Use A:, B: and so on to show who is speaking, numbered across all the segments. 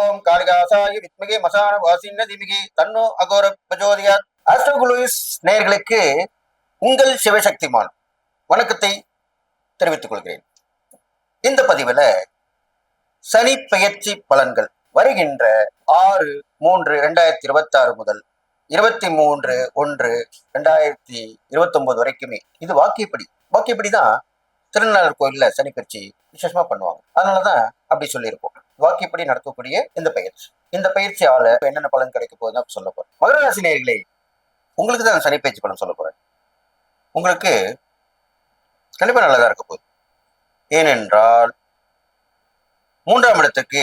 A: ஓம் காளிகாசாய வித்மகே மசான வாசின்ன திமிகி தன்னோ அகோர பிரஜோதியார். ஆஸ்ட்ரோகுலூஸ் நேயர்களுக்கு உங்கள் சிவசக்திமான் வணக்கத்தை தெரிவித்துக் கொள்கிறேன். இந்த பதிவுல சனி பெயர்ச்சி பலன்கள் வருகின்ற 6/3/2026 முதல் 23/1/2029 வரைக்குமே. இது வாக்கியப்படிதான் திருநள்ளாறு கோயில்ல சனி பயிற்சி விசேஷமா பண்ணுவாங்க. அதனாலதான் அப்படி சொல்லியிருக்கோம். வாக்கியப்படி நடக்கக்கூடிய இந்த பயிற்சியால என்னென்ன பலன் கிடைக்க போகுதுன்னு சொல்ல போறேன். மகர ராசி நேயர்களே, உங்களுக்கு தான் சனி பயிற்சி பலன் சொல்ல போறேன். உங்களுக்கு கண்டிப்பா நல்லதா இருக்க போகுது. ஏனென்றால் 3ஆம் இடத்துக்கு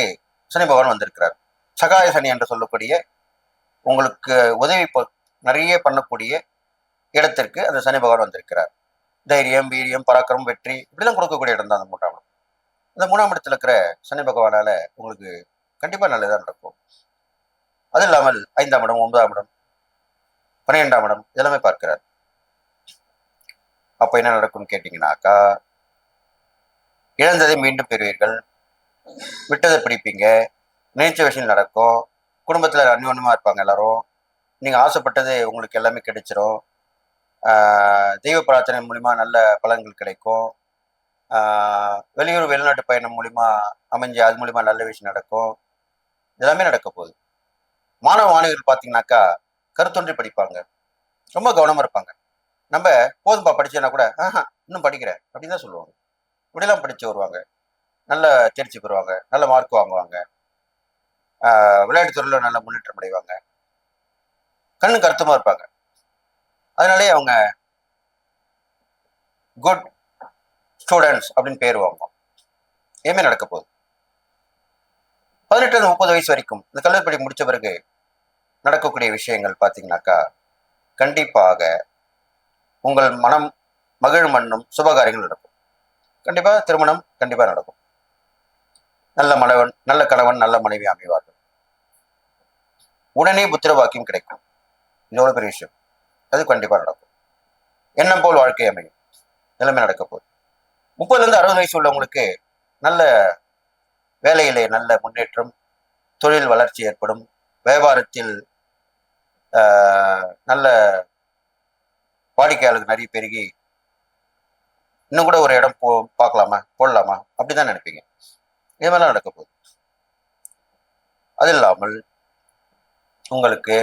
A: சனி பகவான் வந்திருக்கிறார். சகாய சனி என்று சொல்லக்கூடிய உங்களுக்கு உதவி நிறைய பண்ணக்கூடிய இடத்திற்கு அந்த சனி பகவான் வந்திருக்கிறார். தைரியம், வீரியம், பராக்கிரமம், வெற்றி இப்படிலாம் கொடுக்கக்கூடிய இடம் தான் அந்த 3ஆம் இடம். அந்த 3ஆம் இடத்துல இருக்கிற சனி பகவானால உங்களுக்கு கண்டிப்பா நல்லதா நடக்கும். அது இல்லாமல் 5ஆம் இடம், 9ஆம் இடம், 12ஆம் இடம் இதெல்லாமே பார்க்கிறார். அப்ப என்ன நடக்கும்னு கேட்டீங்கன்னாக்கா, இழந்ததை மீண்டும் பெறுவீர்கள், விட்டதை பிடிப்பீங்க, நினைச்ச விஷயம் நடக்கும், குடும்பத்துல அந்யோன்யமா இருப்பாங்க எல்லாரும், நீங்க ஆசைப்பட்டது உங்களுக்கு எல்லாமே கிடைச்சிரும், தெய்வ பிரார்த்தனை மூலிமா நல்ல பலன்கள் கிடைக்கும், வெளியூர் வெளிநாட்டு பயணம் மூலிமா அமைஞ்சு அது மூலிமா நல்ல விஷயம் நடக்கும். இதெல்லாமே நடக்க போகுது. மாணவ மாணவிகள் பார்த்தீங்கன்னாக்கா கருத்தொன்றி படிப்பாங்க, ரொம்ப கவனமா இருப்பாங்க. நம்ம போதும்பா படிச்சேன்னா கூட இன்னும் படிக்கிறேன் அப்படின்னு தான் சொல்லுவாங்க. இப்படிலாம் படிச்சு வருவாங்க, நல்ல தேர்ச்சி பெறுவாங்க, நல்ல மார்க் வாங்குவாங்க, விளையாட்டு துறையில நல்ல முன்னேற்றம் அடைவாங்க, கண்ணு கருத்துமா இருப்பாங்க. அதனாலே அவங்க குட் ஸ்டூடெண்ட்ஸ் அப்படின்னு பேர் வாங்குவோம். ஏமே நடக்க போகுது. 18-30 வயசு வரைக்கும் இந்த கல்லூரி படி முடிச்ச பிறகு நடக்கக்கூடிய விஷயங்கள் பார்த்தீங்கன்னாக்கா, கண்டிப்பாக உங்கள் மனம் மகிழ் மண்ணும் சுபகாரியங்கள் நடக்கும். கண்டிப்பா திருமணம் கண்டிப்பா நடக்கும். நல்ல மனைவன், நல்ல கணவன், நல்ல மனைவி அமைவார்கள். உடனே புத்திர வாக்கியம் கிடைக்கும். இது ஒரு பெரிய விஷயம். அது கண்டிப்பா நடக்கும். எண்ணம் போல் வாழ்க்கை அமையும். எல்லாமே நடக்க போகுது. 30-60 வயசு உள்ளவங்களுக்கு நல்ல வேலையிலே நல்ல முன்னேற்றம், தொழில் வளர்ச்சி ஏற்படும், வியாபாரத்தில் நல்ல வாடிக்கையாளர்கள் நிறைய பெருகி இன்னும் கூட ஒரு இடம் பார்க்கலாமா, போடலாமா அப்படிதான் நினைப்பீங்க. இது மாதிரிலாம் நடக்க போகுது. அது இல்லாமல் உங்களுக்கு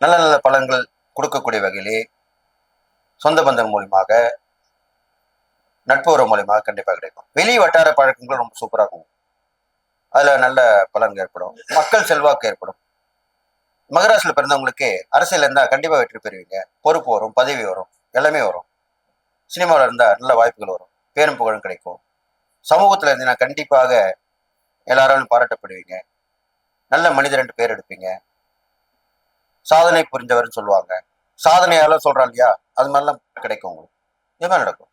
A: நல்ல நல்ல பலன்கள் கொடுக்கக்கூடிய வகையிலே சொந்த பந்தம் மூலியமாக, நட்புறவு மூலியமாக கண்டிப்பாக கிடைக்கும். வெளி வட்டார பழக்கங்கள் ரொம்ப சூப்பராக இருக்கும். அதுல நல்ல பலன்கள் ஏற்படும், மக்கள் செல்வாக்கு ஏற்படும். மகராசில பிறந்தவங்களுக்கு அரசியல் இருந்தா கண்டிப்பா வெற்றி பெறுவீங்க, பொறுப்பு வரும், பதவி வரும், எல்லாமே வரும். சினிமாவில் இருந்தா நல்ல வாய்ப்புகள் வரும், பேரும் புகழும் கிடைக்கும். சமூகத்துல இருந்தீங்கன்னா கண்டிப்பாக எல்லாராலும் பாராட்டப்படுவீங்க, நல்ல மனிதர் என்று பேர் எடுப்பீங்க, சாதனை புரிஞ்சவர்னு சொல்லுவாங்க. சாதனையால சொல்றாங்க இல்லையா, அது மாதிரிலாம் கிடைக்கும் உங்களுக்கு. இது மாதிரி நடக்கும்.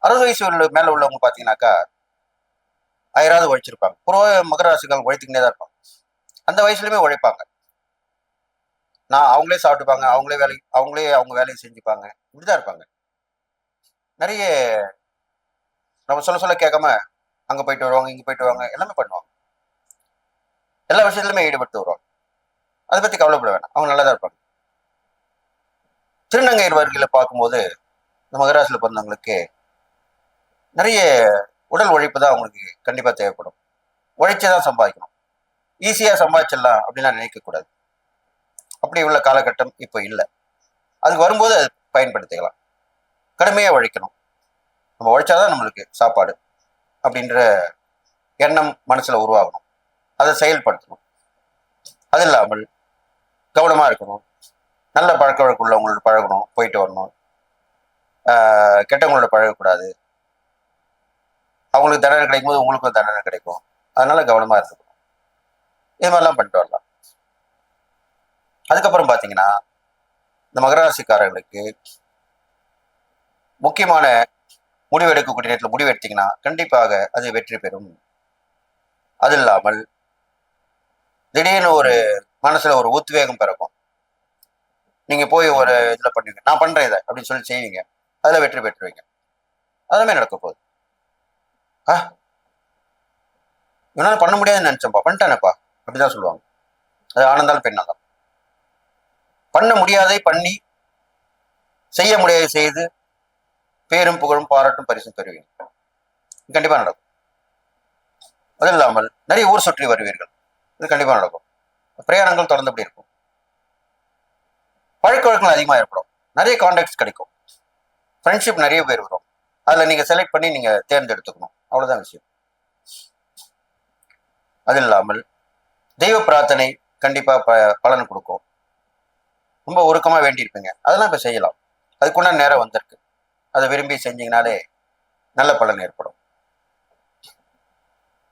A: 60 வயசு மேல உள்ளவங்க பாத்தீங்கன்னாக்கா 1000 உழைச்சிருப்பாங்க. மகர ராசிக்காரங்க உழைத்துக்கிட்டே தான் இருப்பாங்க. அந்த வயசுலயுமே உழைப்பாங்க. அவங்களே சாப்பிட்டுப்பாங்க, அவங்களே அவங்க வேலையை செஞ்சுப்பாங்க, இப்படிதான் இருப்பாங்க. நிறைய நம்ம சொல்ல சொல்ல கேட்காம அங்க போயிட்டு வருவாங்க, இங்க போயிட்டு வருவாங்க, எல்லாமே பண்ணுவாங்க. எல்லா விஷயத்துலயுமே ஈடுபட்டு வருவாங்க. அதை பத்தி கவலைப்பட வேணாம், அவங்க நல்லதா இருப்பாங்க. திருநங்கையர்களை பார்க்கும்போது இந்த மகராசில பிறந்தவங்களுக்கு நிறைய உடல் உழைப்பு தான் அவங்களுக்கு கண்டிப்பா தேவைப்படும். உழைச்சதான் சம்பாதிக்கணும், ஈஸியா சம்பாதிச்சிடலாம் அப்படின்லாம் நினைக்க கூடாது. அப்படி உள்ள காலகட்டம் இப்போ இல்லை. அதுக்கு வரும்போது அது பயன்படுத்திக்கலாம். கடுமையா உழைக்கணும், நம்ம உழைச்சாதான் நம்மளுக்கு சாப்பாடு அப்படின்ற எண்ணம் மனசுல உருவாகணும், அதை செயல்படுத்தணும். அது இல்லாமல் கவனமா இருக்கணும், நல்ல பழக்க வழக்கம் உள்ளவங்களோட பழகணும், போயிட்டு வரணும், கெட்டவங்களோட பழகக்கூடாது. அவங்களுக்கு தண்டனை கிடைக்கும் போது உங்களுக்கும் தண்டனை கிடைக்கும். அதனால கவனமா இருக்கணும். இது மாதிரிலாம் பண்ணிட்டு வரலாம். அதுக்கப்புறம் பாத்தீங்கன்னா, இந்த மகராசிக்காரர்களுக்கு முக்கியமான முடிவு எடுக்கக்கூடிய நேரத்தில் முடிவு எடுத்தீங்கன்னா கண்டிப்பாக அது வெற்றி பெறும். அது இல்லாமல் திடீர்னு ஒரு மனசுல ஒரு உத்வேகம் பிறக்கும். நீங்க போய் ஒரு இதுல பண்ணுவீங்க, நான் பண்றேன் இதை அப்படின்னு சொல்லி செய்வீங்க, அதுல வெற்றி பெற்றுவீங்க. அதுமே நடக்க போகுது. இவனால பண்ண முடியாதுன்னு நினைச்சேன்ப்பா, பண்ணிட்டானப்பா, அப்படிதான் சொல்லுவாங்க. அது ஆனந்தாலும் பெண்ணாலும். பண்ண முடியாதை பண்ணி, செய்ய முடியாதை செய்து, பேரும் புகழும் பாராட்டும் பரிசும் பெறுவீங்க. கண்டிப்பா நடக்கும். அது இல்லாமல் நிறைய ஊர் சுற்றி வருவீர்கள். இது கண்டிப்பா நடக்கும். பிரயாணங்கள் தொடர்ந்தபடி இருக்கும். பழக்க வழக்கங்கள் அதிகமாக ஏற்படும். நிறைய கான்டாக்ட்ஸ் கிடைக்கும். ஃப்ரெண்ட்ஷிப் நிறைய பேர் வரும். அதில் நீங்கள் செலக்ட் பண்ணி நீங்கள் தேர்ந்தெடுத்துக்கணும். அவ்வளோதான் விஷயம். அது இல்லாமல் தெய்வ பிரார்த்தனை கண்டிப்பாக பலன் கொடுக்கும். ரொம்ப உருக்கமாக வேண்டியிருப்பீங்க, அதெல்லாம் இப்போ செய்யலாம். அதுக்குண்டான நேரம் வந்திருக்கு. அதை விரும்பி செஞ்சீங்கனாலே நல்ல பலன் ஏற்படும்.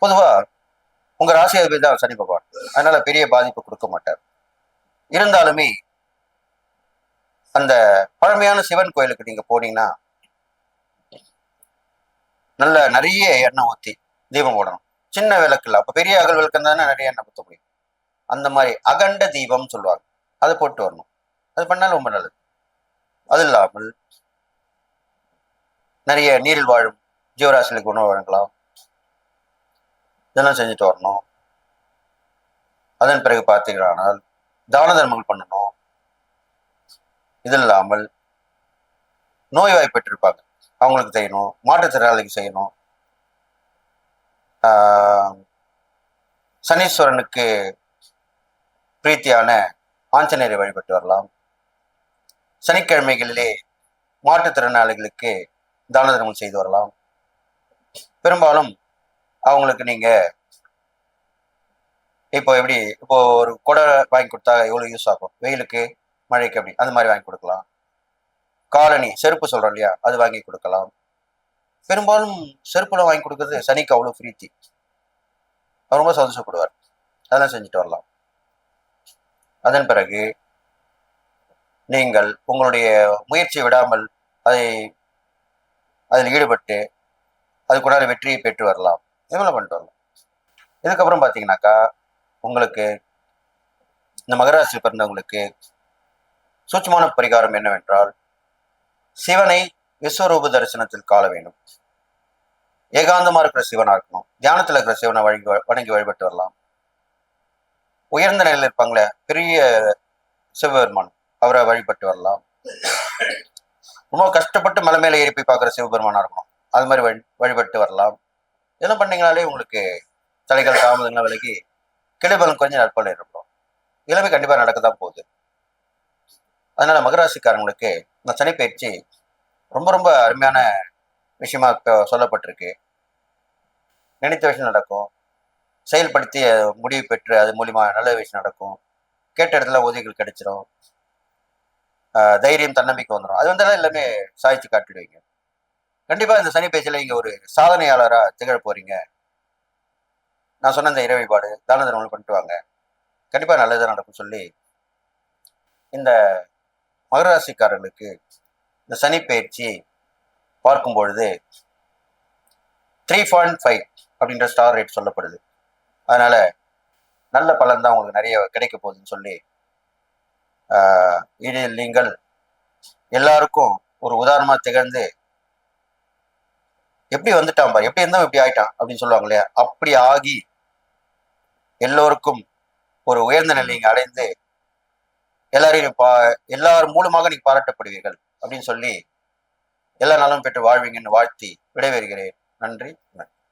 A: பொதுவாக உங்கள் ராசி அதிபதி தான் சனி பகவான். அதனால பெரிய பாதிப்பு கொடுக்க மாட்டார். இருந்தாலுமே அந்த பழமையான சிவன் கோயிலுக்கு நீங்க போனீங்கன்னா நல்ல நிறைய எண்ணெய் ஊற்றி தீபம் போடணும். சின்ன விளக்கு இல்லை, அப்போ பெரிய அகல் விளக்கு தானே நிறைய எண்ணெய் ஊற்ற முடியும். அந்த மாதிரி அகண்ட தீபம் சொல்லுவாங்க, அதை போட்டு வரணும். அது பண்ணாலும் ரொம்ப நல்லது. அது இல்லாமல் நிறைய நீரில் வாழும் ஜீவராசிகளுக்கு உணவு வழங்கலாம். இதெல்லாம் செஞ்சுட்டு வரணும். அதன் பிறகு பார்த்தீங்கன்னால் தான தர்மங்கள் பண்ணணும். இது இல்லாமல் நோய்வாய்ப்பட்டிருப்பாங்க, அவங்களுக்கு செய்யணும். மாற்றுத்திறனாளிக்கு செய்யணும். சனீஸ்வரனுக்கு பிரீத்தியான ஆஞ்சநேயரை வழிபட்டு வரலாம். சனிக்கிழமைகளிலே மாற்றுத்திறனாளிகளுக்கு தான தர்மம் செய்து வரலாம். பெரும்பாலும் அவங்களுக்கு நீங்க இப்போ ஒரு கொடை வாங்கி கொடுத்தா எவ்வளவு யூஸ் ஆகும், வெயிலுக்கு மழைக்கு, அப்படி அந்த மாதிரி வாங்கி கொடுக்கலாம். காலனி செருப்பு சொல்றோம் இல்லையா, அது வாங்கி கொடுக்கலாம். பெரும்பாலும் செருப்புலாம் வாங்கி கொடுக்கறது சனிக்கு அவ்வளவு பிரீத்தி. அவர் ரொம்ப சந்தோஷப்படுவார். அதெல்லாம் செஞ்சுட்டு வரலாம். அதன் பிறகு நீங்கள் உங்களுடைய முயற்சியை விடாமல் அதில் ஈடுபட்டு அதுக்குள்ளார வெற்றியை பெற்று வரலாம். இதெல்லாம் பண்ணிட்டு வரலாம். இதுக்கப்புறம் பார்த்தீங்கன்னாக்கா உங்களுக்கு இந்த மகராசி பிறந்தவங்களுக்கு சூட்சமான பரிகாரம் என்னவென்றால், சிவனை விஸ்வரூப தரிசனத்தில் காண வேண்டும். ஏகாந்தமா இருக்கிற சிவனா இருக்கணும். தியானத்துல இருக்கிற சிவனை வணங்கி வழிபட்டு வரலாம். உயர்ந்த நிலையில் இருப்பாங்களே பெரிய சிவபெருமான், அவரை வழிபட்டு வரலாம். ரொம்ப கஷ்டப்பட்டு மலை மேலே ஏறி போய் பார்க்குற சிவபெருமானா இருக்கணும், அது மாதிரி வழிபட்டு வரலாம். இதெல்லாம் பண்ணீங்கனாலே உங்களுக்கு தலைகள் தாமதங்கள்லாம் விலகி கிளைபலம் கொஞ்சம் நற்பலன் ஏற்படும். எல்லாமே கண்டிப்பாக நடக்க தான் போகுது. அதனால மகராசிக்காரங்களுக்கு இந்த சனிப்பயிற்சி ரொம்ப ரொம்ப அருமையான விஷயமா இப்போ சொல்லப்பட்டிருக்கு. நினைத்த விஷயம் நடக்கும். செயல்படுத்தி முடிவு பெற்று அது மூலியமா நல்ல விஷயம் நடக்கும். கேட்ட இடத்துல உதவிகள் கிடைச்சிடும். தைரியம் தன்னம்பிக்கை வந்துடும். அது வந்தாலும் எல்லாமே சாதிச்சு காட்டிடுவீங்க. கண்டிப்பா இந்த சனி பேச்சில் நீங்க ஒரு சாதனையாளரா திகழ போறீங்க. நான் சொன்ன இந்த இறை வழிபாடு தான தர்மங்கள் பண்ணிட்டு வாங்க, கண்டிப்பா நல்லதாக நடக்கும் சொல்லி இந்த மகராசிக்காரர்களுக்கு இந்த சனி பயிற்சி பார்க்கும் பொழுது 3.5 அப்படின்ற ஸ்டார் ரேட் சொல்லப்படுது. அதனால நல்ல பலன் தான் உங்களுக்கு நிறைய கிடைக்க போகுதுன்னு சொல்லி இதில் நீங்கள் எல்லாருக்கும் ஒரு உதாரணமா திகழ்ந்து, எப்படி வந்துட்டான் பாரு, எப்படி இருந்தாலும் எப்படி ஆயிட்டான் அப்படின்னு சொல்லுவாங்க இல்லையா, அப்படி ஆகி எல்லோருக்கும் ஒரு உயர்ந்த நிலையை அடைந்து எல்லாரையும் எல்லார் மூலமாக நீங்க பாராட்டப்படுவீர்கள் அப்படின்னு சொல்லி எல்லா நாளும் பெற்று வாழ்வீங்கன்னு வாழ்த்தி விடைபெறுகிறேன். நன்றி.